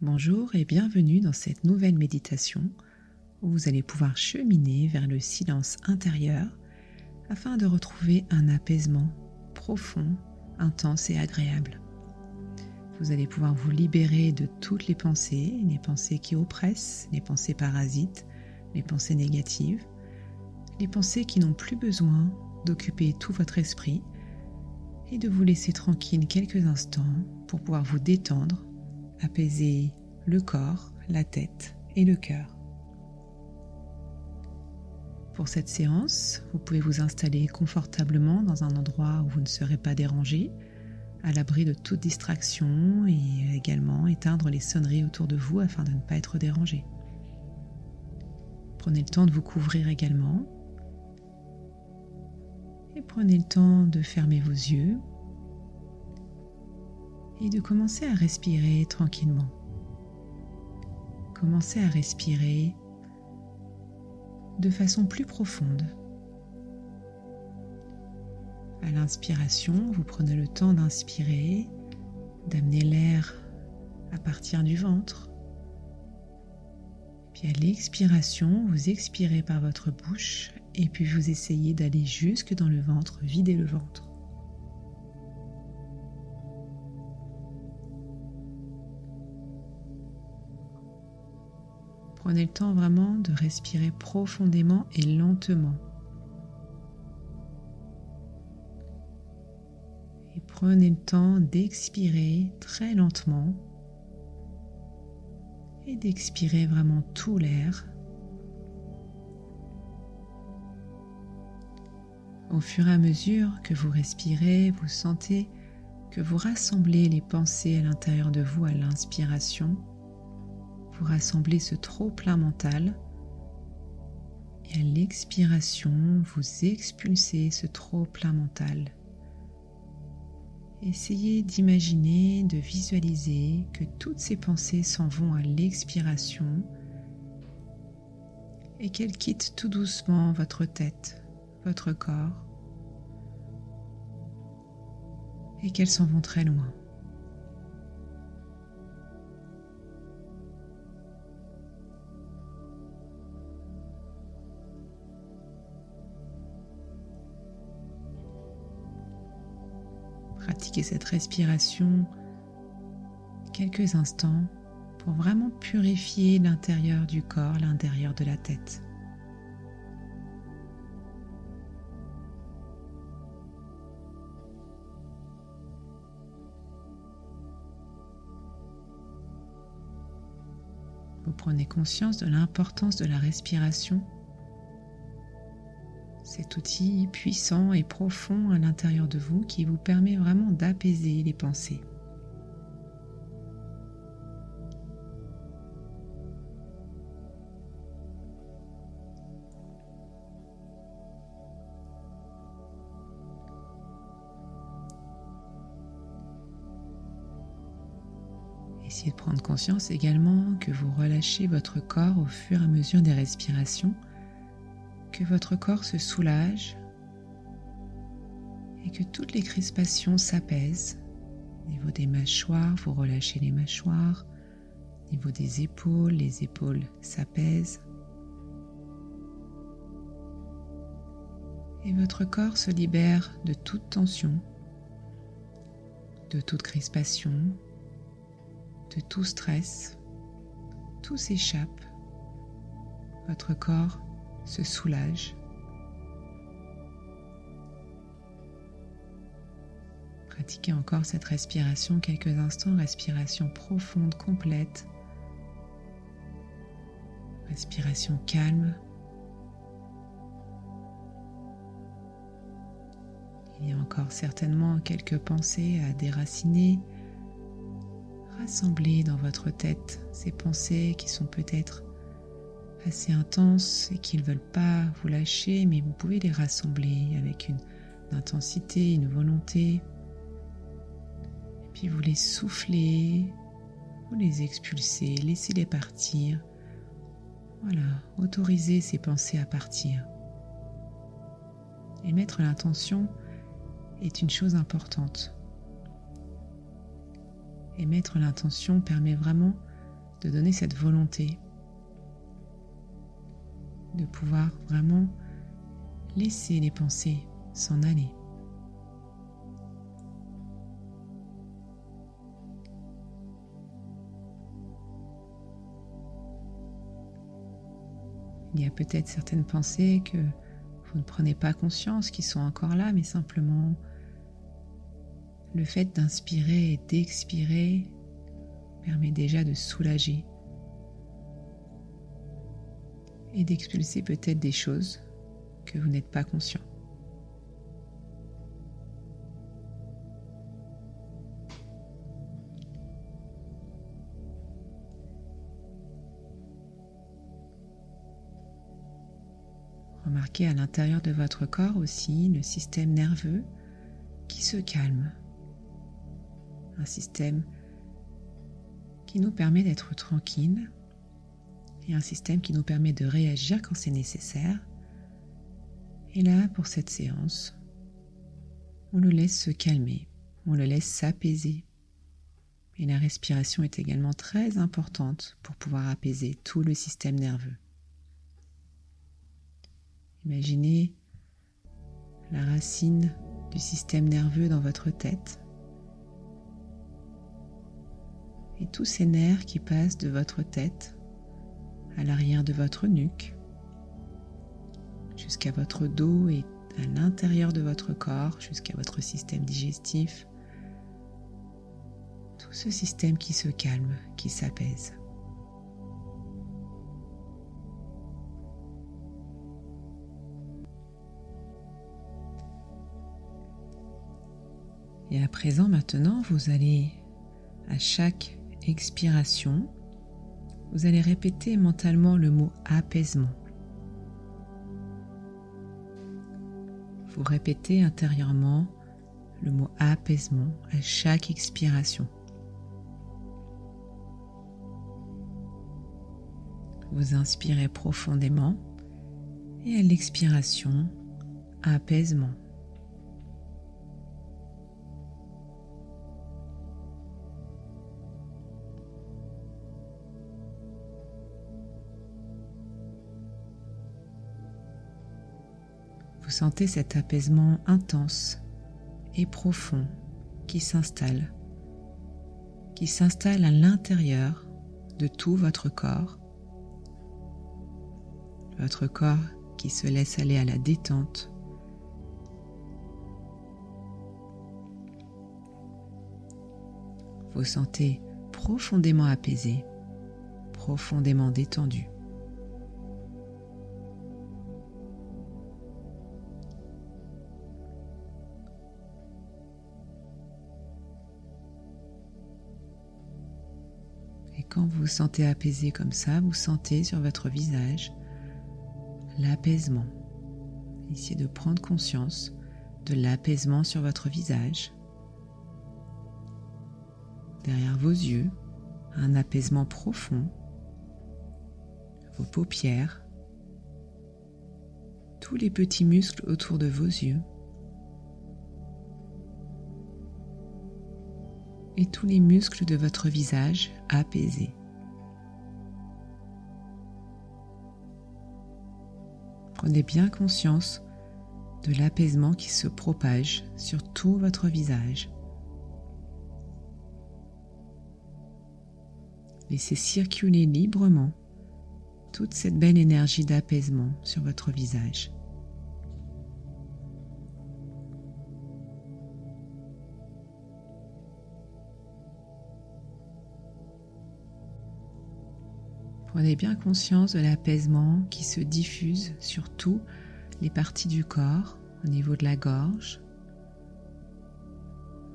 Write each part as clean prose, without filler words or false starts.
Bonjour et bienvenue dans cette nouvelle méditation où vous allez pouvoir cheminer vers le silence intérieur afin de retrouver un apaisement profond, intense et agréable. Vous allez pouvoir vous libérer de toutes les pensées qui oppressent, les pensées parasites, les pensées négatives, les pensées qui n'ont plus besoin d'occuper tout votre esprit et de vous laisser tranquille quelques instants pour pouvoir vous détendre, apaiser le corps, la tête et le cœur. Pour cette séance, vous pouvez vous installer confortablement dans un endroit où vous ne serez pas dérangé, à l'abri de toute distraction et également éteindre les sonneries autour de vous afin de ne pas être dérangé. Prenez le temps de vous couvrir également et prenez le temps de fermer vos yeux et de commencer à respirer tranquillement. Commencez à respirer de façon plus profonde. À l'inspiration, vous prenez le temps d'inspirer, d'amener l'air à partir du ventre. Puis à l'expiration, vous expirez par votre bouche et puis vous essayez d'aller jusque dans le ventre, vider le ventre. Prenez le temps vraiment de respirer profondément et lentement. Et prenez le temps d'expirer très lentement et d'expirer vraiment tout l'air. Au fur et à mesure que vous respirez, vous sentez que vous rassemblez les pensées à l'intérieur de vous à l'inspiration. Vous rassemblez ce trop-plein mental et à l'expiration, vous expulsez ce trop-plein mental. Essayez d'imaginer, de visualiser que toutes ces pensées s'en vont à l'expiration et qu'elles quittent tout doucement votre tête, votre corps et qu'elles s'en vont très loin. Pratiquez cette respiration quelques instants pour vraiment purifier l'intérieur du corps, l'intérieur de la tête. Vous prenez conscience de l'importance de la respiration, cet outil puissant et profond à l'intérieur de vous qui vous permet vraiment d'apaiser les pensées. Essayez de prendre conscience également que vous relâchez votre corps au fur et à mesure des respirations, que votre corps se soulage et que toutes les crispations s'apaisent. Au niveau des mâchoires, vous relâchez les mâchoires. Au niveau des épaules, les épaules s'apaisent. Et votre corps se libère de toute tension, de toute crispation, de tout stress. Tout s'échappe. Votre corps se soulage. Pratiquez encore cette respiration quelques instants, respiration profonde, complète, respiration calme. Il y a encore certainement quelques pensées à déraciner. Rassemblez dans votre tête ces pensées qui sont peut-être assez intenses et qui ne veulent pas vous lâcher, mais vous pouvez les rassembler avec une intensité, une volonté. Et puis vous les soufflez, vous les expulsez, laissez-les partir. Voilà, autorisez ces pensées à partir. Et mettre l'intention est une chose importante. Et mettre l'intention permet vraiment de donner cette volonté de pouvoir vraiment laisser les pensées s'en aller. Il y a peut-être certaines pensées que vous ne prenez pas conscience qui sont encore là, mais simplement le fait d'inspirer et d'expirer permet déjà de soulager et d'expulser peut-être des choses que vous n'êtes pas conscient. Remarquez à l'intérieur de votre corps aussi le système nerveux qui se calme. Un système qui nous permet d'être tranquille et un système qui nous permet de réagir quand c'est nécessaire. Et là, pour cette séance, on le laisse se calmer, on le laisse s'apaiser. Et la respiration est également très importante pour pouvoir apaiser tout le système nerveux. Imaginez la racine du système nerveux dans votre tête et tous ces nerfs qui passent de votre tête à l'arrière de votre nuque jusqu'à votre dos et à l'intérieur de votre corps, jusqu'à votre système digestif. Tout ce système qui se calme, qui s'apaise. Et à présent, maintenant, vous allez, à chaque expiration, vous allez répéter mentalement le mot apaisement. Vous répétez intérieurement le mot apaisement à chaque expiration. Vous inspirez profondément et à l'expiration, apaisement. Vous sentez cet apaisement intense et profond qui s'installe à l'intérieur de tout votre corps qui se laisse aller à la détente. Vous sentez profondément apaisé, profondément détendu. Et quand vous vous sentez apaisé comme ça, vous sentez sur votre visage l'apaisement. Essayez de prendre conscience de l'apaisement sur votre visage. Derrière vos yeux, un apaisement profond. Vos paupières, tous les petits muscles autour de vos yeux et tous les muscles de votre visage apaisés. Prenez bien conscience de l'apaisement qui se propage sur tout votre visage. Laissez circuler librement toute cette belle énergie d'apaisement sur votre visage. Prenez bien conscience de l'apaisement qui se diffuse sur toutes les parties du corps, au niveau de la gorge,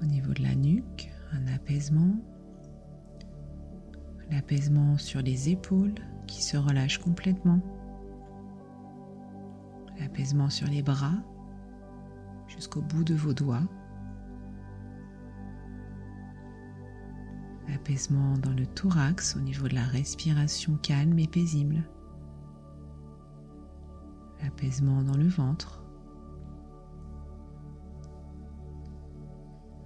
au niveau de la nuque, un apaisement. L'apaisement sur les épaules qui se relâchent complètement. L'apaisement sur les bras jusqu'au bout de vos doigts. L'apaisement dans le thorax au niveau de la respiration calme et paisible. L'apaisement dans le ventre.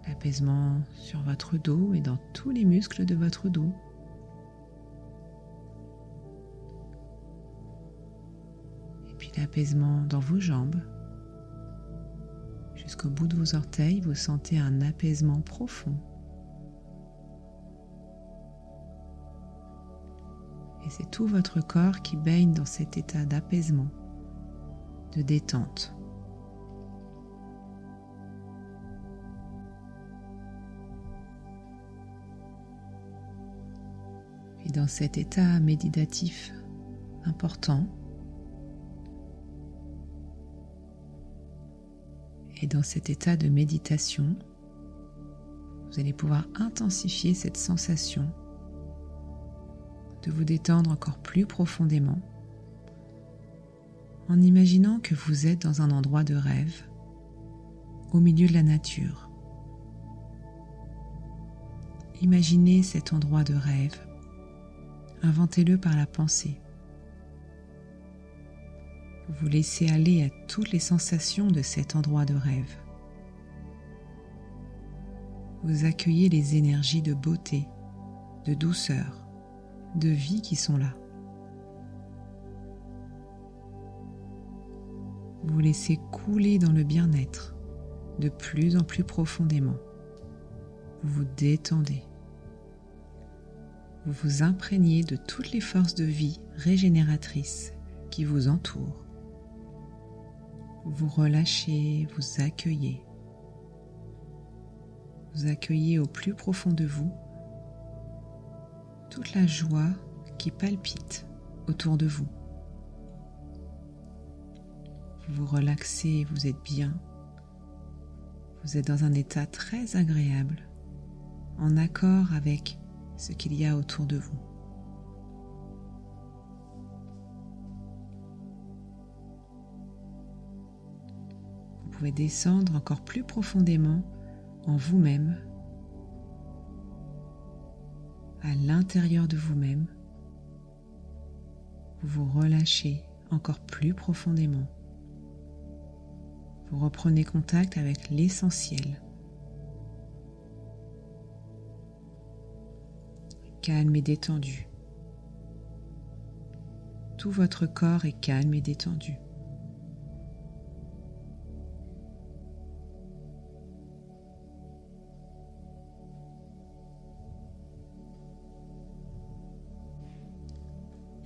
L'apaisement sur votre dos et dans tous les muscles de votre dos. et apaisement dans vos jambes. Jusqu'au bout de vos orteils, vous sentez un apaisement profond. Et c'est tout votre corps qui baigne dans cet état d'apaisement, de détente. Et dans cet état méditatif important, et dans cet état de méditation, vous allez pouvoir intensifier cette sensation de vous détendre encore plus profondément en imaginant que vous êtes dans un endroit de rêve au milieu de la nature. Imaginez cet endroit de rêve, inventez-le par la pensée. Vous vous laissez aller à toutes les sensations de cet endroit de rêve. Vous accueillez les énergies de beauté, de douceur, de vie qui sont là. Vous vous laissez couler dans le bien-être de plus en plus profondément. Vous vous détendez. Vous vous imprégnez de toutes les forces de vie régénératrices qui vous entourent. Vous relâchez, vous accueillez. Vous accueillez au plus profond de vous toute la joie qui palpite autour de vous. Vous vous relaxez, vous êtes bien. Vous êtes dans un état très agréable, en accord avec ce qu'il y a autour de vous. Vous pouvez descendre encore plus profondément en vous-même, à l'intérieur de vous-même. Vous vous relâchez encore plus profondément. Vous reprenez contact avec l'essentiel. Calme et détendu. Tout votre corps est calme et détendu.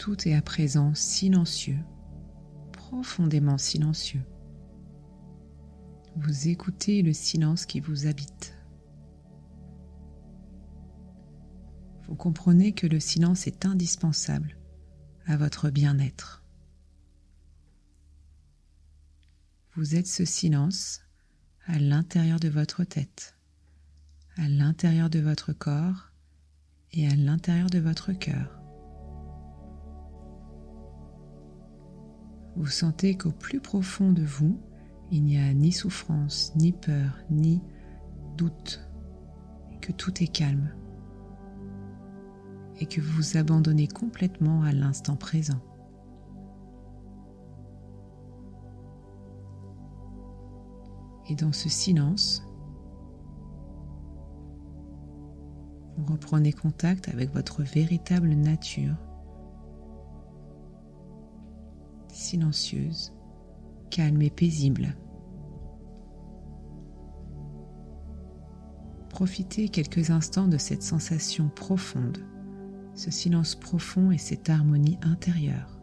Tout est à présent silencieux, profondément silencieux. Vous écoutez le silence qui vous habite. Vous comprenez que le silence est indispensable à votre bien-être. Vous êtes ce silence à l'intérieur de votre tête, à l'intérieur de votre corps et à l'intérieur de votre cœur. Vous sentez qu'au plus profond de vous, il n'y a ni souffrance, ni peur, ni doute, et que tout est calme, et que vous vous abandonnez complètement à l'instant présent. Et dans ce silence, vous reprenez contact avec votre véritable nature, silencieuse, calme et paisible. Profitez quelques instants de cette sensation profonde, ce silence profond et cette harmonie intérieure.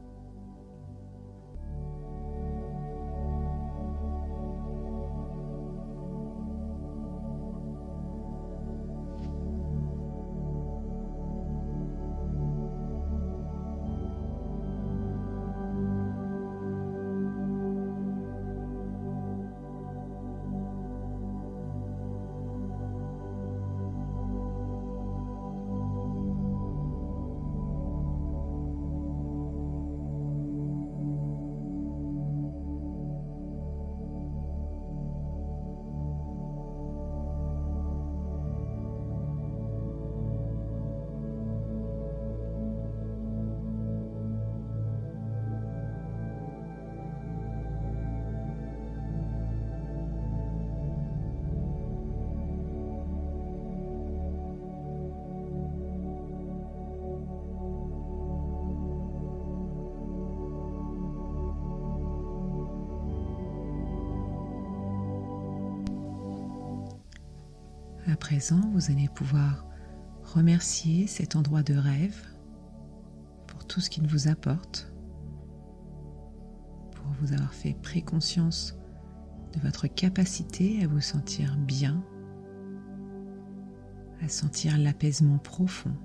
présent, vous allez pouvoir remercier cet endroit de rêve pour tout ce qu'il vous apporte, pour vous avoir fait préconscience de votre capacité à vous sentir bien, à sentir l'apaisement profond.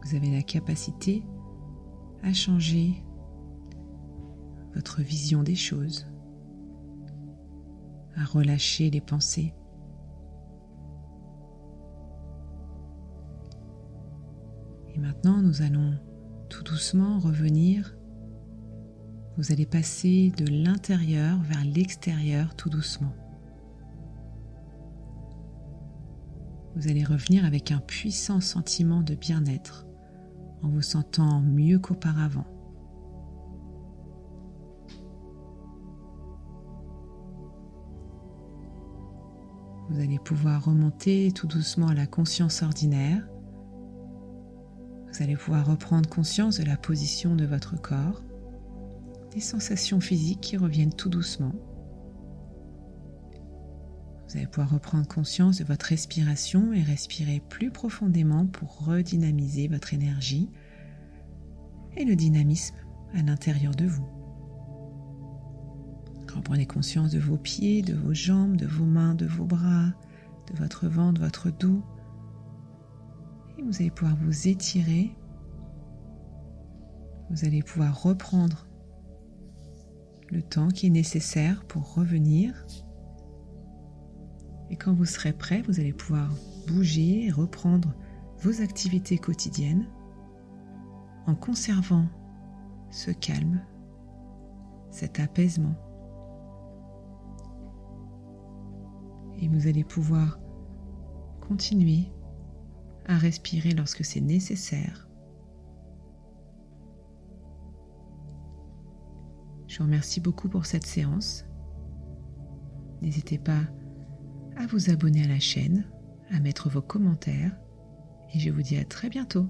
Vous avez la capacité à changer votre vision des choses, à relâcher les pensées. Et maintenant, nous allons tout doucement revenir. Vous allez passer de l'intérieur vers l'extérieur tout doucement. Vous allez revenir avec un puissant sentiment de bien-être, en vous sentant mieux qu'auparavant. Vous allez pouvoir remonter tout doucement à la conscience ordinaire. Vous allez pouvoir reprendre conscience de la position de votre corps, des sensations physiques qui reviennent tout doucement. Vous allez pouvoir reprendre conscience de votre respiration et respirer plus profondément pour redynamiser votre énergie et le dynamisme à l'intérieur de vous. Reprenez conscience de vos pieds, de vos jambes, de vos mains, de vos bras, de votre ventre, de votre dos. Et vous allez pouvoir vous étirer. Vous allez pouvoir reprendre le temps qui est nécessaire pour revenir. Et quand vous serez prêt, vous allez pouvoir bouger et reprendre vos activités quotidiennes en conservant ce calme, cet apaisement. Et vous allez pouvoir continuer à respirer lorsque c'est nécessaire. Je vous remercie beaucoup pour cette séance. N'hésitez pas à vous abonner à la chaîne, à mettre vos commentaires et je vous dis à très bientôt.